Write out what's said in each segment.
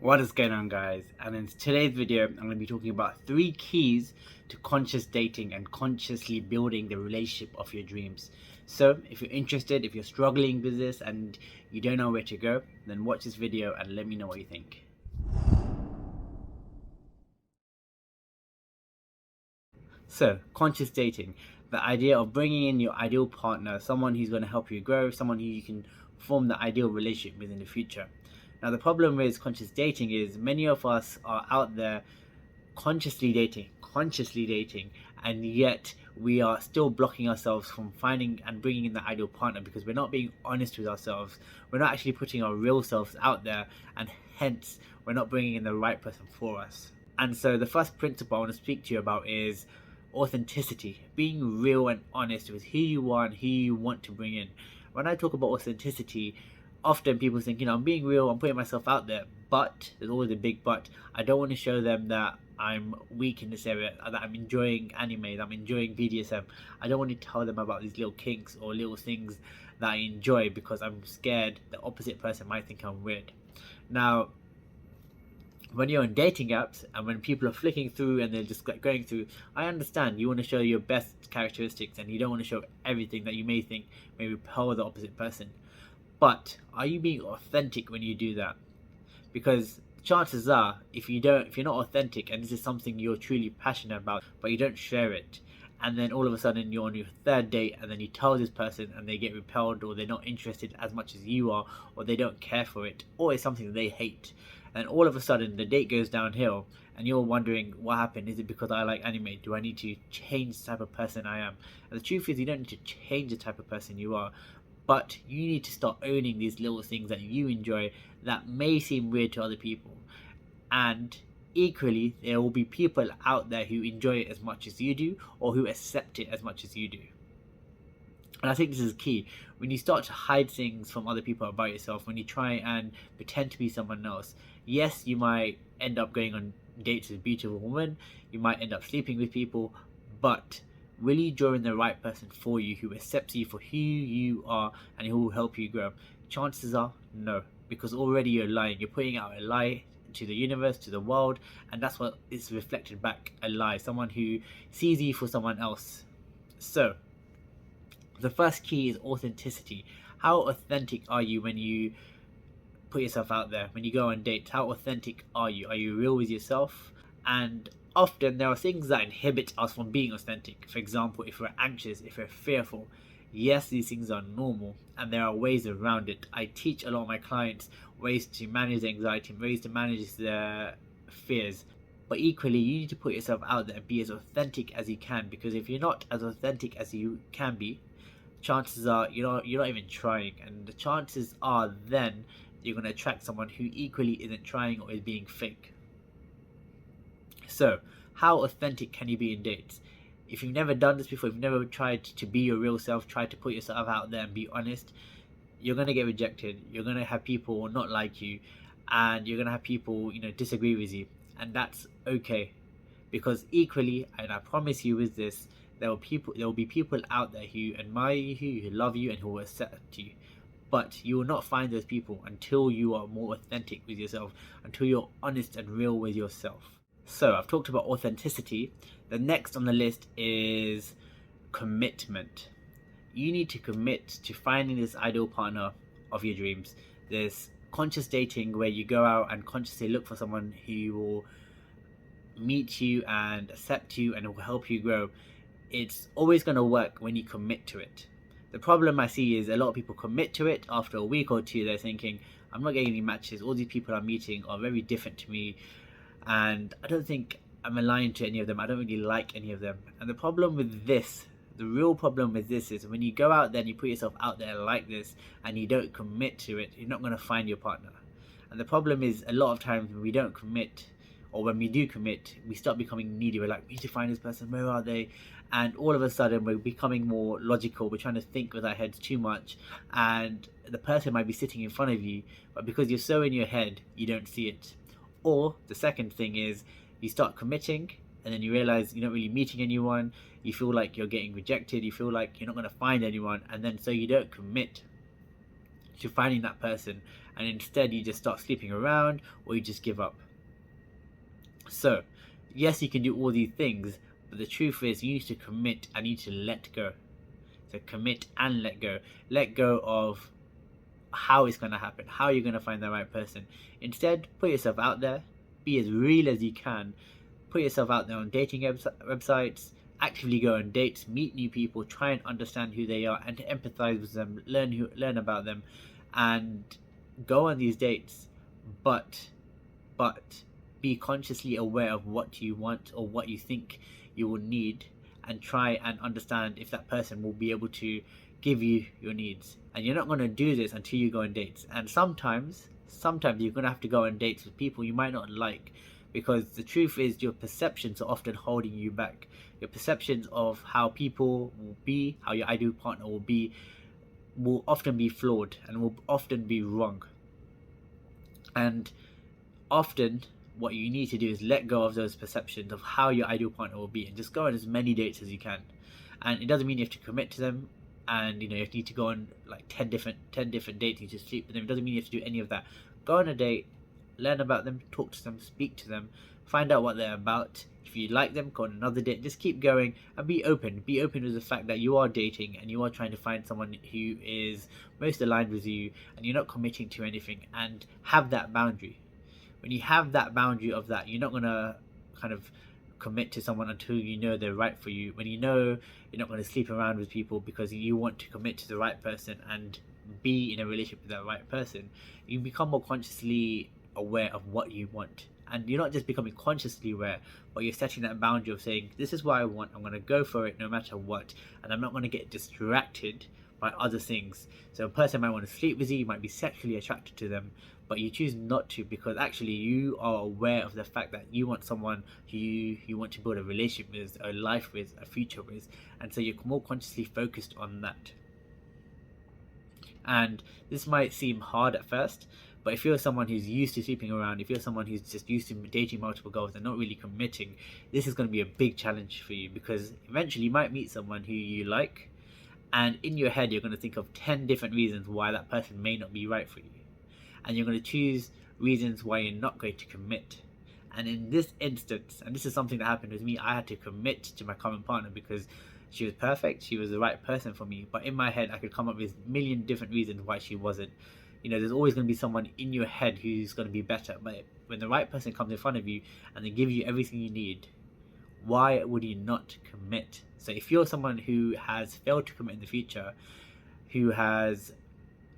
What is going on, guys? And in today's video I'm going to be talking about 3 keys to conscious dating and consciously building the relationship of your dreams. So if you're interested, if you're struggling with this and you don't know where to go, then watch this video and let me know what you think. So, conscious dating, the idea of bringing in your ideal partner, someone who's going to help you grow, someone who you can form the ideal relationship with in the future. Now, the problem with conscious dating is many of us are out there consciously dating, and yet we are still blocking ourselves from finding and bringing in the ideal partner because we're not being honest with ourselves. We're not actually putting our real selves out there, and hence we're not bringing in the right person for us. And so the first principle I want to speak to you about is authenticity, being real and honest with who you are and who you want to bring in. When I talk about authenticity, often people think, I'm being real, I'm putting myself out there, but there's always a big but. I don't want to show them that I'm weak in this area, that I'm enjoying anime, that I'm enjoying BDSM. I don't want to tell them about these little kinks or little things that I enjoy because I'm scared the opposite person might think I'm weird. Now, when you're on dating apps and when people are flicking through and they're just going through, I understand you want to show your best characteristics and you don't want to show everything that you may think may repel the opposite person. But are you being authentic when you do that? Because chances are, if you're not authentic and this is something you're truly passionate about, but you don't share it, and then all of a sudden you're on your third date and then you tell this person and they get repelled, or they're not interested as much as you are, or they don't care for it, or it's something that they hate, and all of a sudden the date goes downhill and you're wondering what happened. Is it because I like anime? Do I need to change the type of person I am? And the truth is, you don't need to change the type of person you are, but you need to start owning these little things that you enjoy that may seem weird to other people. And equally, there will be people out there who enjoy it as much as you do, or who accept it as much as you do. And I think this is key. When you start to hide things from other people about yourself, when you try and pretend to be someone else, yes, you might end up going on dates with beautiful women, you might end up sleeping with people, but will you draw in the right person for you, who accepts you for who you are and who will help you grow? Chances are no, because already you're lying. You're putting out a lie to the universe, to the world, and that's what is reflected back, a lie. Someone who sees you for someone else. So the first key is authenticity. How authentic are you when you put yourself out there? When you go on dates, how authentic are you? Are you real with yourself? And often there are things that inhibit us from being authentic. For example, if we're anxious, if we're fearful, yes, these things are normal and there are ways around it. I teach a lot of my clients ways to manage anxiety, ways to manage their fears. But equally, you need to put yourself out there and be as authentic as you can, because if you're not as authentic as you can be, chances are you're not even trying, and the chances are then you're going to attract someone who equally isn't trying or is being fake. So how authentic can you be in dates? If you've never done this before, if you've never tried to be your real self, try to put yourself out there and be honest, you're going to get rejected. You're going to have people not like you, and you're going to have people disagree with you, and that's okay. Because equally, and I promise you with this, there will be people out there who admire you, who love you, and who will accept you. But you will not find those people until you are more authentic with yourself, until you're honest and real with yourself. So I've talked about authenticity. The next on the list is commitment. You need to commit to finding this ideal partner of your dreams. There's conscious dating, where you go out and consciously look for someone who will meet you and accept you and will help you grow. It's always going to work when you commit to it. The problem I see is a lot of people commit to it. After a week or two, they're thinking, I'm not getting any matches. All these people I'm meeting are very different to me, and I don't think I'm aligned to any of them. I don't really like any of them. And the problem with this, the real problem with this, is when you go out there and you put yourself out there like this and you don't commit to it, you're not going to find your partner. And the problem is, a lot of times when we don't commit, or when we do commit, we start becoming needy. We're like, we need to find this person, where are they? And all of a sudden we're becoming more logical. We're trying to think with our heads too much, and the person might be sitting in front of you, but because you're so in your head, you don't see it. Or the second thing is, you start committing and then you realize you're not really meeting anyone, you feel like you're getting rejected, you feel like you're not going to find anyone, and then so you don't commit to finding that person, and instead you just start sleeping around or you just give up. So, yes, you can do all these things, but the truth is you need to commit and you need to let go. So commit and let go. Let go of how it's going to happen, how you're going to find the right person. Instead, put yourself out there, be as real as you can. Put yourself out there on dating websites, actively go on dates, meet new people, try and understand who they are and to empathize with them, learn about them, and go on these dates. But be consciously aware of what you want or what you think you will need, and try and understand if that person will be able to give you your needs. And you're not going to do this until you go on dates. And sometimes you're going to have to go on dates with people you might not like, because the truth is your perceptions are often holding you back. Your perceptions of how people will be, how your ideal partner will be, will often be flawed and will often be wrong. And often what you need to do is let go of those perceptions of how your ideal partner will be and just go on as many dates as you can. And it doesn't mean you have to commit to them and you need to go on like 10 different dates, you just sleep with them. It doesn't mean you have to do any of that. Go on a date, learn about them, talk to them, speak to them, find out what they're about. If you like them, go on another date. Just keep going and be open with the fact that you are dating and you are trying to find someone who is most aligned with you and you're not committing to anything. And have that boundary. When you have that boundary of that, you're not going to kind of commit to someone until you know they're right for you. When you know you're not going to sleep around with people because you want to commit to the right person and be in a relationship with that right person, you become more consciously aware of what you want. And you're not just becoming consciously aware, but you're setting that boundary of saying, this is what I want, I'm going to go for it no matter what, and I'm not going to get distracted by other things. So a person might want to sleep with you, you might be sexually attracted to them, but you choose not to because actually you are aware of the fact that you want someone who you want to build a relationship with, a life with, a future with, and so you're more consciously focused on that. And this might seem hard at first, but if you're someone who's used to sleeping around, if you're someone who's just used to dating multiple girls and not really committing, this is going to be a big challenge for you, because eventually you might meet someone who you like, and in your head you're going to think of 10 different reasons why that person may not be right for you, and you're going to choose reasons why you're not going to commit. And in this instance, and this is something that happened with me, I had to commit to my current partner because she was perfect, she was the right person for me, but in my head I could come up with a million different reasons why she wasn't. There's always going to be someone in your head who's going to be better, but when the right person comes in front of you and they give you everything you need, why would you not commit? So if you're someone who has failed to commit in the future, who has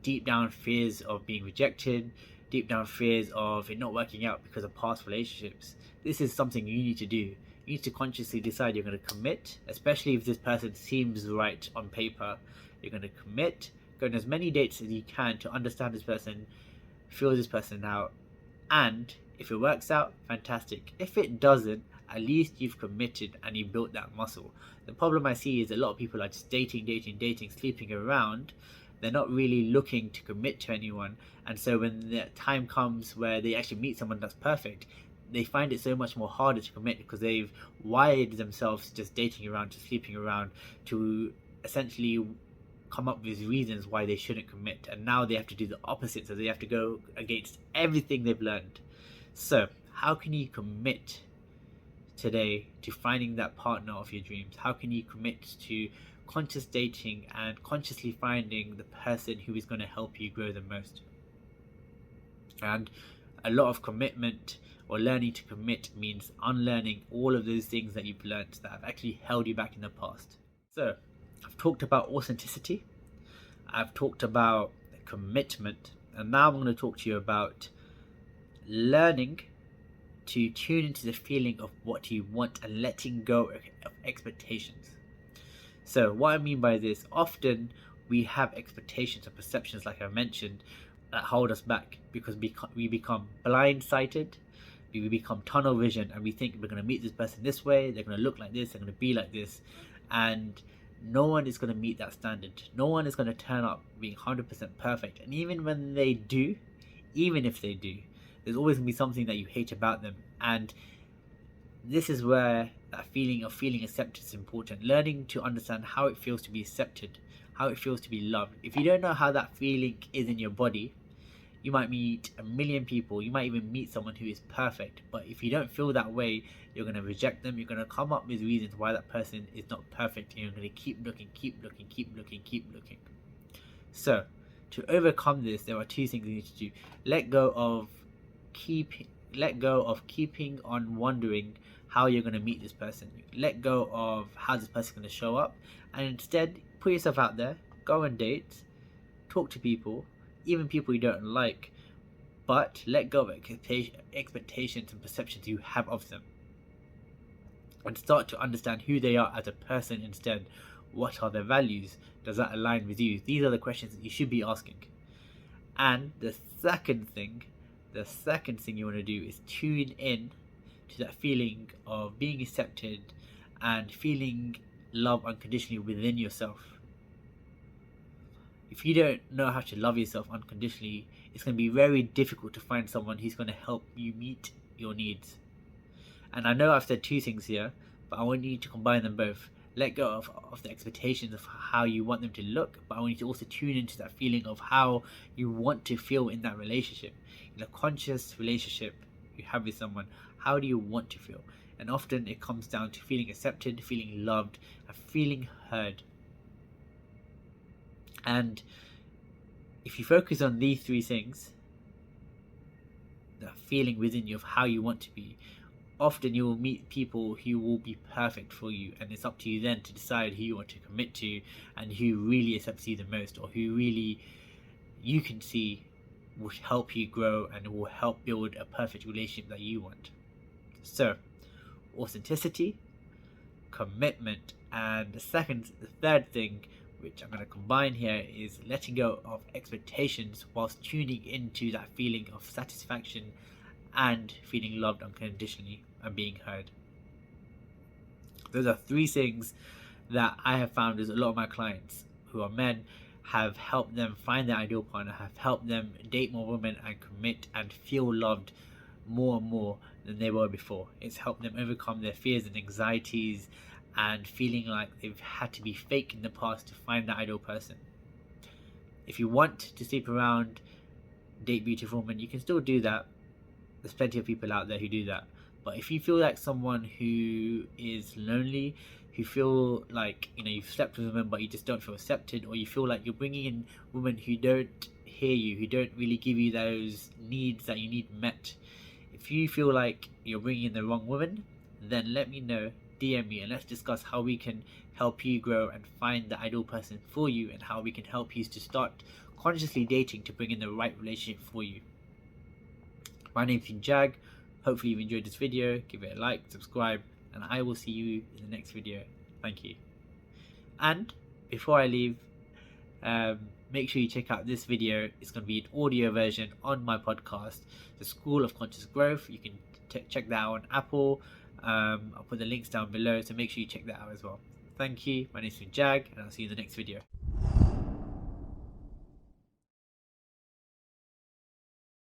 deep down fears of being rejected, deep down fears of it not working out because of past relationships, this is something you need to do. You need to consciously decide you're going to commit, especially if this person seems right on paper. You're going to commit, go on as many dates as you can to understand this person, feel this person out, and if it works out, fantastic. If it doesn't, at least you've committed and you built that muscle. The problem I see is a lot of people are just dating, sleeping around. They're not really looking to commit to anyone, and so when the time comes where they actually meet someone that's perfect, they find it so much more harder to commit because they've wired themselves just dating around, to sleeping around, to essentially come up with reasons why they shouldn't commit, and now they have to do the opposite, so they have to go against everything they've learned. So how can you commit today to finding that partner of your dreams? How can you commit to conscious dating and consciously finding the person who is going to help you grow the most? And a lot of commitment or learning to commit means unlearning all of those things that you've learned that have actually held you back in the past. So I've talked about authenticity, I've talked about commitment, and now I'm going to talk to you about learning to tune into the feeling of what you want and letting go of expectations. So what I mean by this, often we have expectations and perceptions, like I mentioned, that hold us back because we become blindsided, we become tunnel vision, and we think we're going to meet this person this way, they're going to look like this, they're going to be like this, and no one is going to meet that standard. No one is going to turn up being 100% perfect, and even when they do, even if they do, there's always going to be something that you hate about them. And this is where that feeling of feeling accepted is important. Learning to understand how it feels to be accepted, how it feels to be loved. If you don't know how that feeling is in your body, You might meet a million people, you might even meet someone who is perfect, but if you don't feel that way, you're going to reject them. You're going to come up with reasons why that person is not perfect, and you're going to keep looking, keep looking, keep looking, keep looking. So to overcome this, there are two things you need to do. Let go of keeping on wondering how you're going to meet this person. Let go of how this person is going to show up, and instead put yourself out there. Go on dates, talk to people, even people you don't like, but let go of expectations and perceptions you have of them, and start to understand who they are as a person instead. What are their values? Does that align with you? These are the questions that you should be asking. And the second thing you want to do is tune in to that feeling of being accepted and feeling love unconditionally within yourself. If you don't know how to love yourself unconditionally, it's going to be very difficult to find someone who's going to help you meet your needs. And I know I've said two things here, but I want you to combine them both. Let go of the expectations of how you want them to look, but I want you to also tune into that feeling of how you want to feel in that relationship. In a conscious relationship you have with someone, how do you want to feel? And often it comes down to feeling accepted, feeling loved, and feeling heard. And if you focus on these three things, the feeling within you of how you want to be, often you will meet people who will be perfect for you, and it's up to you then to decide who you want to commit to and who really accepts you the most, or who really you can see will help you grow and will help build a perfect relationship that you want. So, authenticity, commitment, and the third thing, which I'm going to combine here, is letting go of expectations whilst tuning into that feeling of satisfaction and feeling loved unconditionally and being heard. Those are three things that I have found as a lot of my clients who are men have helped them find their ideal partner, have helped them date more women and commit and feel loved more and more than they were before. It's helped them overcome their fears and anxieties and feeling like they've had to be fake in the past to find that ideal person. If you want to sleep around, date beautiful women, you can still do that. There's plenty of people out there who do that. But if you feel like someone who is lonely, who feel like you've slept with women but you just don't feel accepted, or you feel like you're bringing in women who don't hear you, who don't really give you those needs that you need met, if you feel like you're bringing in the wrong woman, then let me know, DM me, and let's discuss how we can help you grow and find the ideal person for you, and how we can help you to start consciously dating to bring in the right relationship for you. My name's Jag. Hopefully you've enjoyed this video. Give it a like, subscribe, and I will see you in the next video. Thank you. And before I leave, make sure you check out this video. It's going to be an audio version on my podcast, The School of Conscious Growth. You can check that out on Apple. I'll put the links down below, so make sure you check that out as well. Thank you. My name's Jag, and I'll see you in the next video.